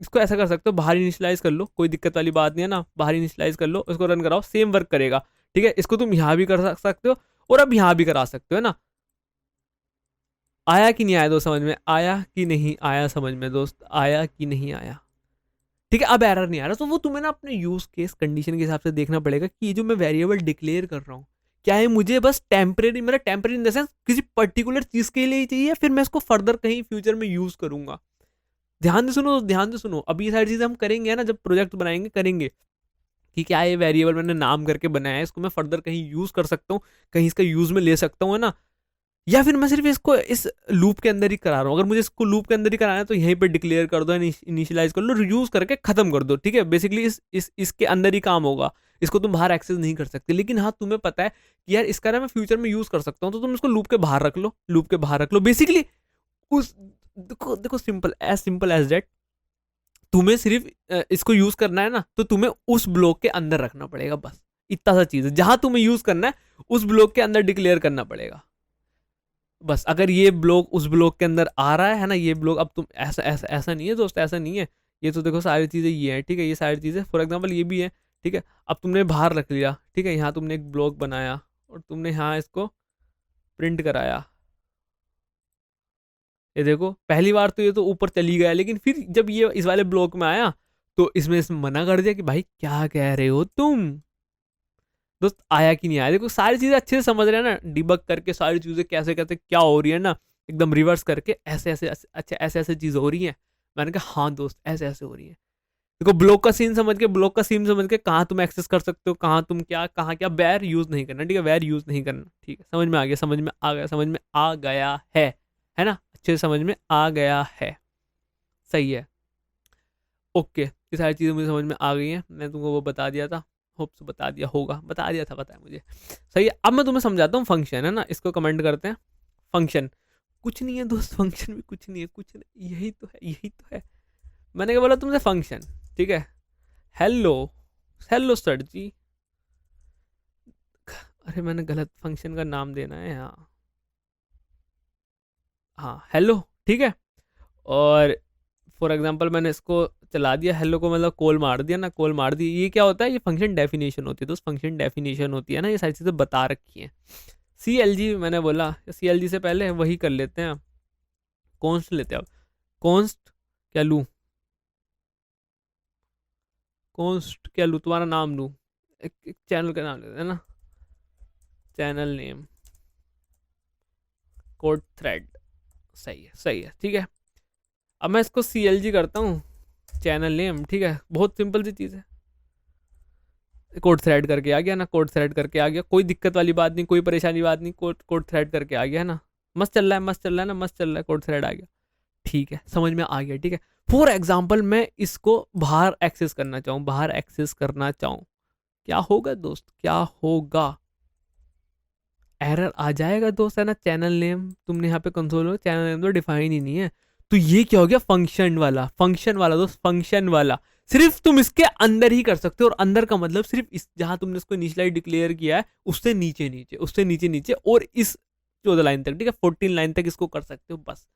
इसको ऐसा कर सकते हो, बाहर इनिशियलाइज कर लो, कोई दिक्कत वाली बात नहीं है ना, बाहर इनिशियलाइज कर लो, इसको रन कराओ, सेम वर्क करेगा, ठीक है, इसको तुम यहाँ भी कर सकते हो और अब यहाँ भी करा सकते हो, है ना। आया कि नहीं आया दोस्त समझ में, आया कि नहीं आया समझ में दोस्त, आया कि नहीं आया, ठीक है, अब एरर नहीं आ रहा, तो वो तुम्हें ना अपने यूज केस कंडीशन के हिसाब से देखना पड़ेगा कि ये जो मैं वेरिएबल डिक्लेयर कर रहा हूँ, क्या है मुझे बस टेम्परेरी, मेरा टेम्परेरी इन द सेंस किसी पर्टिकुलर चीज के लिए ही चाहिए, या फिर मैं इसको फर्दर कहीं फ्यूचर में यूज करूंगा। ध्यान से सुनो, ध्यान से सुनो, अभी ये सारी चीजें हम करेंगे ना, जब प्रोजेक्ट बनाएंगे करेंगे कि क्या ये वेरिएबल मैंने नाम करके बनाया है, इसको मैं फर्दर कहीं यूज कर सकता हूँ, कहीं इसका यूज में ले सकता हूँ, है ना, या फिर मैं सिर्फ इसको इस लूप के अंदर ही करा रहा हूँ। अगर मुझे इसको लूप के अंदर ही कराना है तो यहीं पे डिक्लेयर कर दो, इनिशियलाइज कर लो, यूज करके खत्म कर दो, ठीक है, बेसिकली इसके अंदर ही काम होगा, इसको तुम बाहर एक्सेस नहीं कर सकते। लेकिन हाँ तुम्हें पता है कि यार इसका ना मैं फ्यूचर में यूज कर सकता हूँ, तो तुम इसको लूप के बाहर रख लो, लूप के बाहर रख लो, बेसिकली उस, देखो देखो सिंपल एज दैट, तुम्हें सिर्फ इसको यूज करना है ना, तो तुम्हें उस ब्लॉक के अंदर रखना पड़ेगा, बस इतना सा चीज है, जहां तुम्हें यूज करना है उस ब्लॉक के अंदर डिक्लेयर करना पड़ेगा बस। अगर ये ब्लॉक उस ब्लॉक के अंदर आ रहा है ना, ये ब्लॉक, अब तुम ऐसा ऐसा ऐसा नहीं है दोस्त, ऐसा नहीं है, ये तो देखो सारी चीज़ें ये हैं, ठीक है, ये सारी चीज़ें फॉर एग्जांपल ये भी है, ठीक है, अब तुमने बाहर रख लिया, ठीक है, यहाँ तुमने एक ब्लॉक बनाया और तुमने यहाँ इसको प्रिंट कराया, ये देखो पहली बार तो ये तो ऊपर चली गया, लेकिन फिर जब ये इस वाले ब्लॉक में आया तो इसने मना कर दिया कि भाई क्या कह रहे हो तुम। दोस्त आया कि नहीं आया, देखो सारी चीजें अच्छे से समझ रहे हैं ना, डिबग करके सारी चीजें कैसे कैसे क्या हो रही है ना, एकदम रिवर्स करके ऐसे ऐसे अच्छा ऐसे ऐसे चीज हो रही है। मैंने कहा हाँ दोस्त ऐसे ऐसे हो रही है। देखो ब्लॉक का सीन समझ के, ब्लॉक का सीन समझ के कहाँ तुम एक्सेस कर सकते हो, कहाँ तुम क्या, कहाँ क्या, वैर यूज नहीं करना, ठीक है, वैर यूज नहीं करना, ठीक है, समझ में आ गया, समझ में आ गया, समझ में आ गया है ना, अच्छे से समझ में आ गया है, सही है, ओके, ये सारी चीज़ें मुझे समझ में आ गई हैं, मैंने तुमको वो बता दिया था, होप से बता दिया होगा, बता दिया था, पता है मुझे, सही है। अब मैं तुम्हें समझाता हूँ फंक्शन, है ना, इसको कमेंट करते हैं। फंक्शन कुछ नहीं है दोस्त, फंक्शन भी कुछ नहीं है, कुछ नहीं, यही तो है, यही तो है। मैंने क्या बोला तुमसे, फंक्शन, ठीक है। हेलो, हेलो सर जी, अरे मैंने गलत फंक्शन का नाम देना है, हाँ हाँ हेलो, ठीक है। और फॉर एग्जांपल मैंने इसको चला दिया, हेलो को मतलब कॉल मार दिया ना, कॉल मार दी, ये क्या होता है, ये फंक्शन डेफिनेशन होती है दोस्त, फंक्शन डेफिनेशन होती है ना, ये सारी चीज़ें बता रखी हैं। सी एल जी मैंने बोला, सी एल जी से पहले वही कर लेते हैं, कॉन्स्ट लेते हैं अब, कॉन्स्ट क्या लूँ, कॉन्स्ट क्या लूँ, तुम्हारा नाम लूँ, एक चैनल का नाम लेते हैं ना, चैनल नेम कोड थ्रेड, सही है, सही है, ठीक है। अब मैं इसको सी एल जी करता हूँ, चैनल नेम, ठीक है, बहुत सिंपल सी चीज़ है, कोड थ्रेड करके आ गया ना, कोड थ्रेड करके आ गया, कोई दिक्कत वाली बात नहीं, कोई परेशानी बात नहीं, कोड कोड थ्रेड करके आ गया ना, मस्त चल रहा है, मस्त चल रहा है ना, मस्त चल रहा है, कोड थ्रेड आ गया, ठीक है, समझ में आ गया, ठीक है। फॉर एग्जाम्पल मैं इसको बाहर एक्सेस करना चाहूँ, बाहर एक्सेस करना चाहूँ, क्या होगा दोस्त, क्या होगा, एरर आ जाएगा दोस्त, है ना, चैनल नेम तुमने यहाँ पे कंसोल हो, चैनल नेम तो डिफाइन ही नहीं है, तो ये क्या हो गया, फंक्शन वाला, फंक्शन वाला दोस्त, फंक्शन वाला, सिर्फ तुम इसके अंदर ही कर सकते हो, और अंदर का मतलब सिर्फ इस जहां तुमने इसको इनिशियलाइज डिक्लेयर किया है उससे नीचे नीचे, उससे नीचे नीचे, और इस 14 लाइन तक, ठीक है, 14 लाइन तक इसको कर सकते हो बस,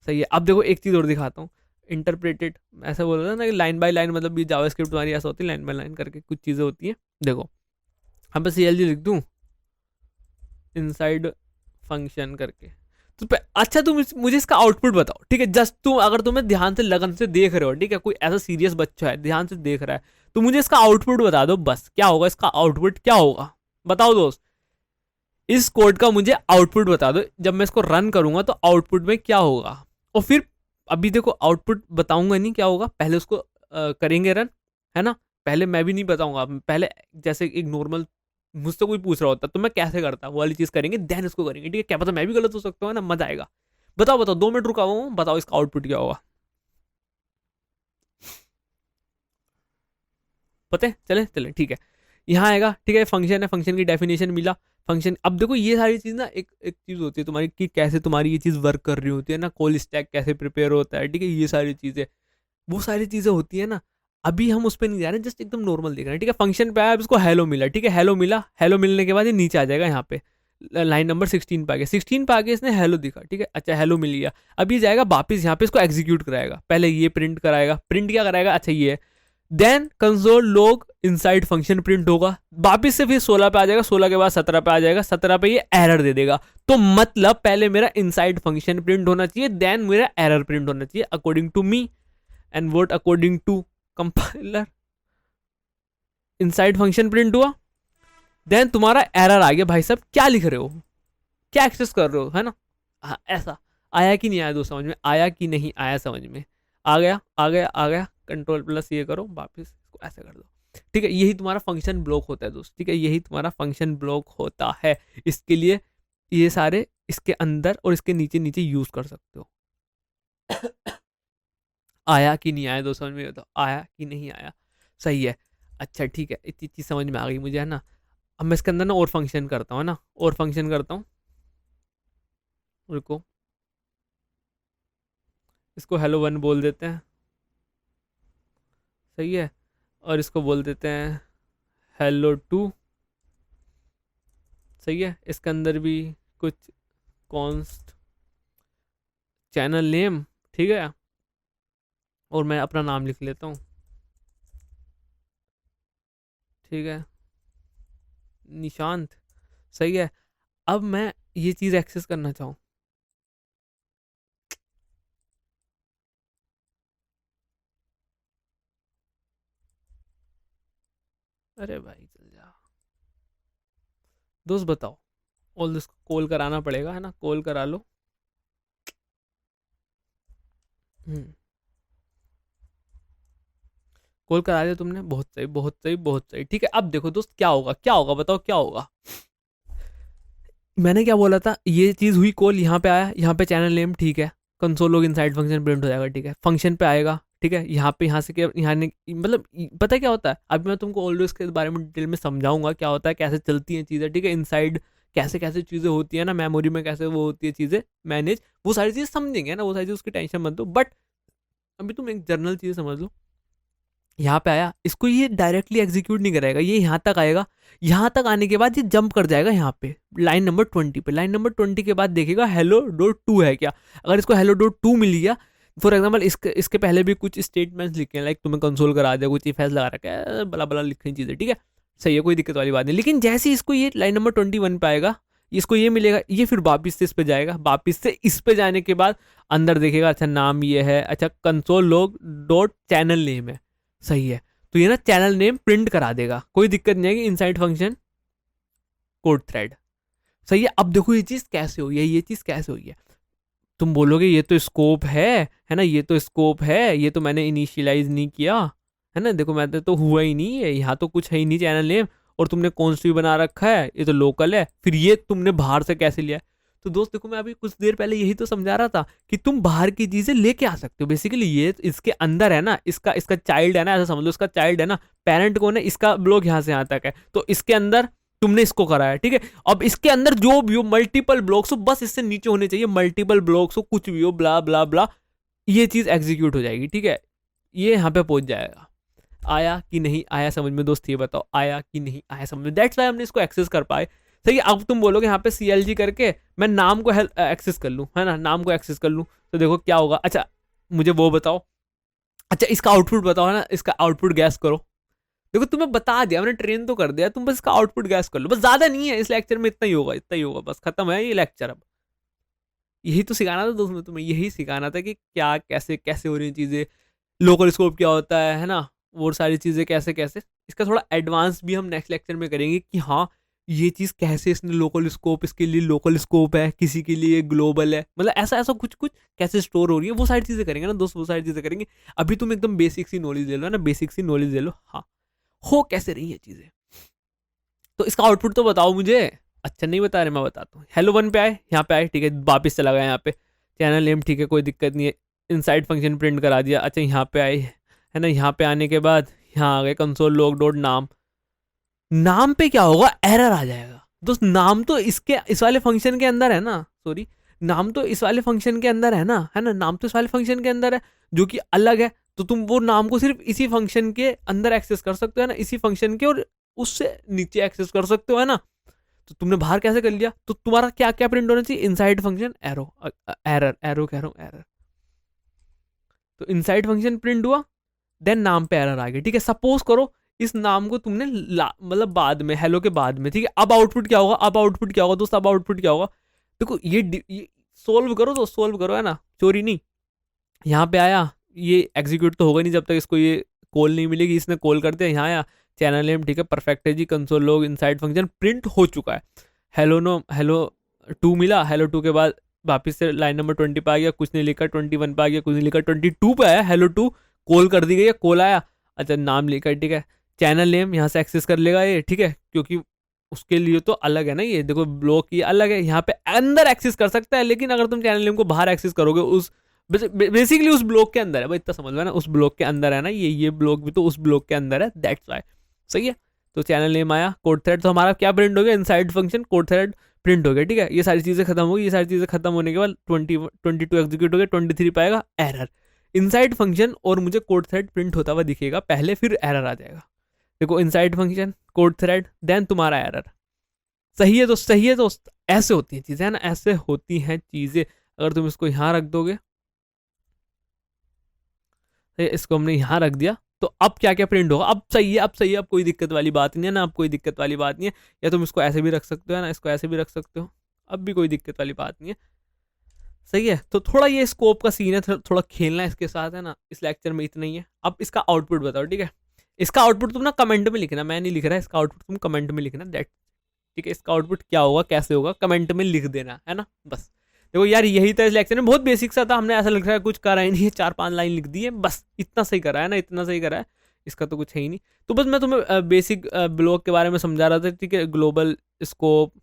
सही है। अब देखो एक चीज और दिखाता हूँ, इंटरप्रेटेड, ऐसा बोल रहा था ना कि लाइन बाय लाइन, मतलब ये जावास्क्रिप्ट तुम्हारी ऐसा होती है, लाइन बाय लाइन करके कुछ चीजें होती हैं, देखो हम पे सी एल जी लिख दूँ, इनसाइड फंक्शन करके, तो अच्छा तुम मुझे इसका आउटपुट बताओ, ठीक है, जस्ट तुम अगर तुम्हें ध्यान से लगन से देख रहे हो, ठीक है, कोई ऐसा सीरियस बच्चा है ध्यान से देख रहा है, तो मुझे इसका आउटपुट बता दो बस, क्या होगा इसका आउटपुट, क्या होगा, बताओ दोस्त, इस कोड का मुझे आउटपुट बता दो, जब मैं इसको रन करूंगा तो आउटपुट में क्या होगा, और फिर अभी देखो आउटपुट बताऊंगा नहीं क्या होगा, पहले उसको करेंगे रन, है ना, पहले मैं भी नहीं बताऊंगा, पहले जैसे एक नॉर्मल मुझसे कोई पूछ रहा होता तो मैं कैसे करता, वो वाली चीज करेंगे, देन इसको करेंगे, ठीक है, क्या पता मैं भी गलत हो सकता हूँ ना, मजा आएगा। बताओ बताओ, 2 मिनट रुका हुआ हूँ, बताओ इसका आउटपुट क्या होगा, पता है, चले चले, ठीक है, यहाँ आएगा, ठीक है, फंक्शन है, फंक्शन की डेफिनेशन मिला, फंक्शन, अब देखो ये सारी चीज ना, एक एक चीज होती है तुम्हारी कि कैसे तुम्हारी ये चीज वर्क कर रही होती है ना, कॉल स्टैक कैसे प्रिपेयर होता है, ठीक है, ये सारी चीजें, वो सारी चीजें होती है ना, अभी हम उस पर नहीं जा रहे, जस्ट एकदम नॉर्मल देख रहे हैं, ठीक है, फंक्शन पे आया, अब इसको हेलो मिला, ठीक है, हेलो मिला, हेलो मिलने के बाद ये नीचे आ जाएगा यहाँ पे, लाइन नंबर 16 पे आ गया, 16 पे आगे इसने हेलो दिखा, ठीक है, अच्छा हेलो मिल गया, अब ये जाएगा वापिस यहाँ पे, इसको एग्जीक्यूट कराएगा, पहले ये प्रिंट कराएगा, प्रिंट क्या कराएगा, अच्छा ये, then console log inside function print होगा, वापिस से फिर 16 पे आ जाएगा, 16 के बाद 17 पे आ जाएगा, 17 पे ये एरर दे देगा, तो मतलब पहले मेरा इनसाइड फंक्शन प्रिंट होना चाहिए, देन मेरा एरर प्रिंट होना चाहिए according to me, and what according to compiler, inside function print हुआ, देन तुम्हारा एरर आ गया, भाई साहब क्या लिख रहे हो, क्या एक्सेस कर रहे हो, है ना, हाँ ऐसा, आया कि नहीं आया दोस्त, समझ में आया कि नहीं आया, समझ में आ गया, आ गया, आ गया, कंट्रोल प्लस ये करो, वापस इसको ऐसे कर दो, ठीक है, यही तुम्हारा फंक्शन ब्लॉक होता है दोस्त, ठीक है, यही तुम्हारा फंक्शन ब्लॉक होता है, इसके लिए ये सारे इसके अंदर और इसके नीचे नीचे यूज कर सकते हो। आया कि नहीं आया दोस्त, समझ में, तो आया कि नहीं आया, सही है, अच्छा ठीक है, इतनी चीज़ समझ में आ गई मुझे, है ना। अब मैं इसके अंदर ना और फंक्शन करता हूँ ना, और फंक्शन करता हूँ, रुको, इसको हेलो वन बोल देते हैं, सही है, और इसको बोल देते हैं हेलो टू, सही है, इसके अंदर भी कुछ कॉन्स्ट चैनल नेम, ठीक है, और मैं अपना नाम लिख लेता हूँ, ठीक है, निशांत, सही है। अब मैं ये चीज़ एक्सेस करना चाहूँ, अरे भाई चल जा दोस्त, बताओ। ऑल दिस कॉल कराना पड़ेगा है ना, कॉल करा लो। कॉल करा दिया तुमने, बहुत सही बहुत सही बहुत सही। ठीक है, अब देखो दोस्त क्या होगा, क्या होगा बताओ क्या होगा। मैंने क्या बोला था, ये चीज़ हुई, कॉल यहाँ पे आया, यहाँ पे चैनल नेम ठीक है, console log inside function print हो जाएगा। ठीक है, फंक्शन पे आएगा, ठीक है, यहाँ पे यहाँ से क्या यहाँ ने मतलब पता है क्या होता है, अभी मैं तुमको ऑलवेज के बारे में डिटेल में समझाऊंगा क्या होता है, कैसे चलती हैं चीज़ें। ठीक है, इनसाइड कैसे कैसे चीज़ें होती है ना, मेमोरी में कैसे वो होती है चीज़ें मैनेज, वो सारी चीज़ समझेंगे ना, वो सारी चीज़ उसकी टेंशन मत दो। बट अभी तुम एक जनरल चीज़ समझ लो, यहाँ पे आया, इसको ये डायरेक्टली एग्जीक्यूट नहीं करेगा, ये यहाँ तक आएगा, यहाँ तक आने के बाद ये जंप कर जाएगा यहाँ पे लाइन नंबर 20 पे। लाइन नंबर 20 के बाद देखेगा हेलो डॉट टू है क्या, अगर इसको हेलो डॉट टू मिल गया, फॉर एग्जाम्पल इसके पहले भी कुछ स्टेटमेंट्स लिखे हैं, लाइक तुम्हें कंसोल करा दिया, कुछ इफ लगा रखा है, बला बला लिखी चीज़ें, ठीक है, सही है, कोई दिक्कत वाली बात नहीं। लेकिन जैसे ही इसको ये लाइन नंबर 21 पे आएगा, इसको ये मिलेगा, ये फिर वापिस से इस पे जाएगा, वापिस से इस पे जाने के बाद अंदर देखेगा, अच्छा नाम ये है, अच्छा console log dot channel name है, सही है, तो ये ना चैनल नेम प्रिंट करा देगा, कोई दिक्कत नहीं है, इनसाइड फंक्शन कोड थ्रेड, सही है। अब देखो ये चीज़ कैसे हुई है, ये चीज़ कैसे हुई है, तुम बोलोगे ये तो स्कोप है ना, ये तो स्कोप है, ये तो मैंने इनिशियलाइज नहीं किया है ना, देखो मैंने तो हुआ ही नहीं है, यहाँ तो कुछ है ही नहीं चैनल नेम, और तुमने कॉन्स्टी बना रखा है, ये तो लोकल है, फिर ये तुमने बाहर से कैसे लिया है। तो दोस्त देखो, मैं अभी कुछ देर पहले यही तो समझा रहा था कि तुम बाहर की चीजें लेके आ सकते हो, बेसिकली ये इसके अंदर है ना, इसका इसका चाइल्ड है ना, ऐसा समझ लो, इसका चाइल्ड है ना, पेरेंट कौन है, इसका ब्लॉक यहाँ से यहाँ तक है, तो इसके अंदर तुमने इसको कराया, ठीक है। अब इसके अंदर जो भी हो, मल्टीपल ब्लॉक्स हो, बस इससे नीचे होने चाहिए मल्टीपल ब्लॉक्स हो, कुछ भी हो, ब्ला ब्ला ब्ला, ये चीज एग्जीक्यूट हो जाएगी, ठीक है, ये यहाँ पे पहुंच जाएगा। आया कि नहीं आया समझ में दोस्त, ये बताओ आया कि नहीं आया समझ में, दैट्स वाई हमने इसको एक्सेस कर पाए। सही है, अब तुम बोलोगे यहाँ पे CLG करके मैं नाम को एक्सेस कर लूँ, है ना, नाम को एक्सेस कर लूँ, तो देखो क्या होगा। अच्छा मुझे वो बताओ, अच्छा इसका आउटपुट बताओ, है ना, इसका आउटपुट गैस करो। देखो तुम्हें बता दिया मैंने, ट्रेन तो कर दिया, तुम बस इसका आउटपुट गैस कर लो, बस ज्यादा नहीं है, इस लेक्चर में इतना ही होगा, इतना ही होगा, बस खत्म है ये लेक्चर। अब यही तो सिखाना था दोस्त, में तुम्हें यही सिखाना था कि क्या कैसे कैसे हो रही चीजें, लोकल स्कोप क्या होता है ना, वो सारी चीज़ें कैसे कैसे, इसका थोड़ा एडवांस भी हम नेक्स्ट लेक्चर में करेंगे कि हाँ ये चीज़ कैसे, इसने लोकल स्कोप, इसके लिए लोकल स्कोप है, किसी के लिए ग्लोबल है, मतलब ऐसा ऐसा कुछ कुछ कैसे स्टोर हो रही है, वो सारी चीज़ें करेंगे ना दोस्त, वो सारी चीज़ें करेंगे। अभी तुम एकदम बेसिक सी नॉलेज ले लो ना, बेसिक सी नॉलेज ले लो, हाँ हो कैसे रही है चीज़ें। तो इसका आउटपुट तो बताओ मुझे। अच्छा नहीं बता रहे, मैं बताता हूँ। हेलो 1 पे आए, यहाँ पे आए, ठीक है, वापिस चला गया यहाँ पे, चैनल नेम ठीक है, कोई दिक्कत नहीं है, इनसाइड फंक्शन प्रिंट करा दिया। अच्छा यहाँ पे आए, है ना, यहाँ पे आने के बाद यहाँ आ गए कंसोल लॉग डॉट नाम, नाम पे क्या होगा, एरर आ जाएगा दोस्त। नाम तो इसके इस वाले फंक्शन के अंदर है ना, सॉरी, नाम तो इस वाले फंक्शन के अंदर है ना, नाम तो इस वाले फंक्शन के अंदर है, जो कि अलग है, तो तुम वो नाम को सिर्फ इसी फंक्शन के अंदर एक्सेस कर सकते हो, है ना, इसी फंक्शन के, और उससे नीचे एक्सेस कर सकते हो, है ना। तो तुमने बाहर कैसे कर लिया, तो तुम्हारा क्या क्या प्रिंट होना चाहिए, inside function arrow, error, arrow कह रहा हूँ, एरर, तो इनसाइड फंक्शन प्रिंट हुआ, देन नाम पे एरर आ गया, ठीक है। सपोज करो इस नाम को तुमने मतलब बाद में, हेलो के बाद में, ठीक है, अब आउटपुट क्या होगा, अब आउटपुट क्या होगा दोस्त, अब आउटपुट क्या होगा, देखो ये सोल्व करो, तो सोल्व करो, है ना, चोरी नहीं। यहाँ पे आया, ये एग्जीक्यूट तो होगा नहीं जब तक इसको ये कॉल नहीं मिलेगी, इसने कॉल कर दिया, यहाँ आया, चैनल नेम ठीक है, परफेक्ट है जी, console log inside function print हो चुका है, हेलो नो हेलो 2 मिला, हेलो 2 के बाद वापस से लाइन नंबर 20 पे आ गया, कुछ नहीं लिखा, 21 पे आ गया, कुछ नहीं लिखा, 22 पे आया, हेलो 2 कॉल कर दी गई है, कॉल आया, अच्छा नाम लिखा, ठीक है, चैनल नेम यहाँ से एक्सेस कर लेगा ये, ठीक है, क्योंकि उसके लिए तो अलग है ना, ये देखो ब्लॉक ये अलग है, यहाँ पे अंदर एक्सेस कर सकता है, लेकिन अगर तुम चैनल नेम को बाहर एक्सेस करोगे, उस बेसिकली उस ब्लॉक के अंदर है भाई, इतना समझ में ना, उस ब्लॉक के अंदर है ना, ये ब्लॉक भी तो उस ब्लॉक के अंदर है, दैट्स वाई, सही है। तो चैनल नेम आया, कोड थ्रेड, तो हमारा क्या प्रिंट हो गया, inside function code thread print हो गया, ठीक है, ये सारी चीज़ें खत्म हो गई, ये सारी चीज़ें खत्म होने के बाद 22 एग्जीक्यूट हो गया, 23 पाएगा एरर, इनसाइड फंक्शन और मुझे कोड थ्रेड प्रिंट होता हुआ दिखेगा पहले, फिर एरर आ जाएगा, देखो inside function code thread then तुम्हारा एरर, सही है तो सही है, तो ऐसे होती हैं चीज़ें, है ना, ऐसे होती हैं चीज़ें। अगर तुम इसको यहाँ रख दोगे, इसको हमने यहाँ रख दिया, तो अब क्या क्या प्रिंट होगा, अब सही है, अब सही है, अब कोई दिक्कत वाली बात नहीं है ना, अब कोई दिक्कत वाली बात नहीं है, या तुम इसको ऐसे भी रख सकते हो, है ना, इसको ऐसे भी रख सकते हो, अब भी कोई दिक्कत वाली बात नहीं है, सही है। तो थोड़ा ये स्कोप का सीन है, थोड़ा खेलना है इसके साथ, है ना, इस लेक्चर में इतना ही है। अब इसका आउटपुट बताओ, ठीक है, इसका आउटपुट तुम ना कमेंट में लिखना, मैं नहीं लिख रहा, इसका आउटपुट तुम कमेंट में लिखना, दैट ठीक है। इसका आउटपुट क्या होगा, कैसे होगा, कमेंट में लिख देना, है ना। बस देखो यार, यही था इस लेक्चर में, बहुत बेसिक सा था, हमने ऐसा लग रहा है कुछ करा ही नहीं है, 4-5 लाइन लिख दी है बस, इतना सही करा है ना, इतना सही करा है, इसका तो कुछ है ही नहीं। तो बस मैं तुम्हें बेसिक ब्लॉक के बारे में समझा रहा था, ठीक है। ग्लोबल स्कोप,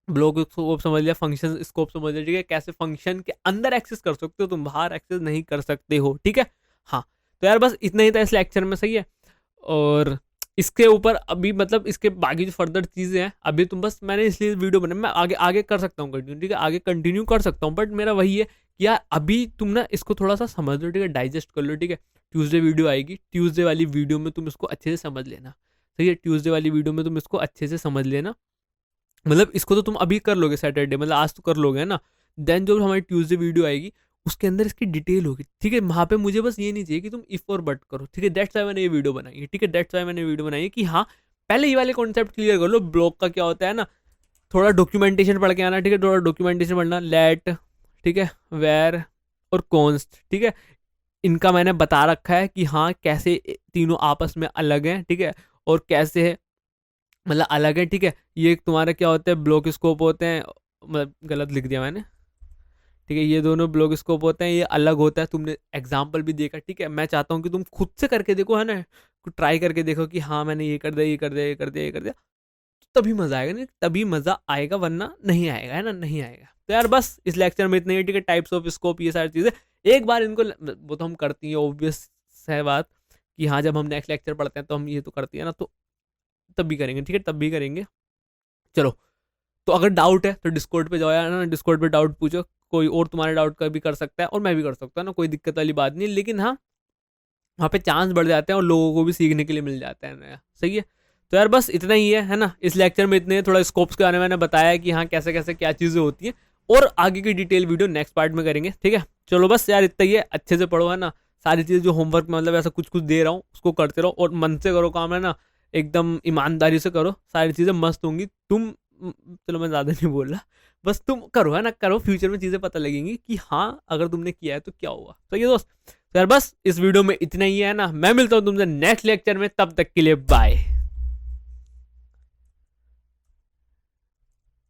ब्लॉक स्कोप समझ लिया, फंक्शन स्कोप समझ लिया, ठीक है। कैसे फंक्शन के अंदर एक्सेस कर सकते हो तुम, बाहर एक्सेस नहीं कर सकते हो, ठीक है। हाँ, तो यार बस इतना ही था इस लेक्चर में, सही है। और इसके ऊपर अभी मतलब इसके बाकी जो फर्दर चीज़ें हैं, अभी तुम बस, मैंने इसलिए वीडियो बनाई, मैं आगे आगे कर सकता हूँ कंटिन्यू, ठीक है, आगे कंटिन्यू कर सकता हूँ, बट मेरा वही है कि यार अभी तुम ना इसको थोड़ा सा समझ लो, ठीक है, डाइजेस्ट कर लो, ठीक है। ट्यूसडे वीडियो आएगी, ट्यूसडे वाली वीडियो में तुम इसको अच्छे से समझ लेना, सही है। ट्यूसडे वाली वीडियो में तुम इसको अच्छे से समझ लेना, मतलब इसको तो तुम अभी कर लोगे सैटरडे, मतलब आज तो कर लोगे, है ना। देन जो हमारी ट्यूसडे वीडियो आएगी, उसके अंदर इसकी डिटेल होगी, ठीक है। वहाँ पे मुझे बस ये नहीं चाहिए कि तुम इफ और बट करो, ठीक है। दैट्स वाई मैंने ये वीडियो बनाई है, ठीक है। दैट्स वाई मैंने वीडियो बनाई है कि हाँ, पहले ये वाले कॉन्सेप्ट क्लियर कर लो, ब्लॉक का क्या होता है ना, थोड़ा डॉक्यूमेंटेशन पढ़ के आना, ठीक है। थोड़ा डॉक्यूमेंटेशन पढ़ना, लेट, ठीक है, वेर और कॉन्स्ट, ठीक है। इनका मैंने बता रखा है कि हाँ कैसे तीनों आपस में अलग हैं, ठीक है, और कैसे है, मतलब अलग है, ठीक है। ये तुम्हारा क्या होता है, ब्लॉक स्कोप होते हैं, मतलब गलत लिख दिया मैंने, ठीक है। ये दोनों ब्लॉक स्कोप होते हैं, ये अलग होता है, तुमने एग्जाम्पल भी देखा, ठीक है। मैं चाहता हूँ कि तुम खुद से करके देखो, है ना, ट्राई करके देखो कि हाँ मैंने ये कर दिया, ये कर दिया, ये कर दिया, ये कर दिया, तो तभी मजा आएगा, नहीं तभी मजा आएगा, वरना नहीं आएगा, है ना, नहीं आएगा। तो यार बस इस लेक्चर में इतना ही, ठीक है। टाइप्स ऑफ स्कोप, ये सारी चीज़ें एक बार इनको, वो तो हम करती हैं, ऑब्वियस है बात कि हाँ, जब हम नेक्स्ट लेक्चर पढ़ते हैं तो हम ये तो करती है ना, तो तब भी करेंगे, ठीक है, तब भी करेंगे। चलो, तो अगर डाउट है तो डिस्कॉर्ड पे जाओ यार ना, डिस्कॉर्ड पे डाउट पूछो, कोई और तुम्हारे डाउट का भी कर सकता है और मैं भी कर सकता हूँ ना, कोई दिक्कत वाली बात नहीं। लेकिन हाँ, वहाँ पे चांस बढ़ जाते हैं और लोगों को भी सीखने के लिए मिल जाता है नया, सही है। तो यार बस इतना ही है ना, इस लेक्चर में इतने, थोड़ा स्कोप्स के बारे में मैंने बताया कि हाँ कैसे कैसे क्या चीज़ें होती हैं, और आगे की डिटेल वीडियो नेक्स्ट पार्ट में करेंगे, ठीक है। चलो बस यार इतना ही है, अच्छे से पढ़ो, है ना। सारी चीज़ें जो होमवर्क में मतलब ऐसा कुछ कुछ दे रहा हूँ उसको करते रहो, और मन से करो काम, है ना, एकदम ईमानदारी से करो, सारी चीज़ें मस्त होंगी। तुम चलो मैं ज़्यादा नहीं बोल रहा, बस तुम करो, है ना, करो, फ्यूचर में चीज़ें पता लगेंगी कि हाँ अगर तुमने किया है तो क्या हुआ। तो ये दोस्त, तो यार बस इस वीडियो में इतना ही है ना, मैं मिलता हूँ तुमसे नेक्स्ट लेक्चर में, तब तक के लिए बाय।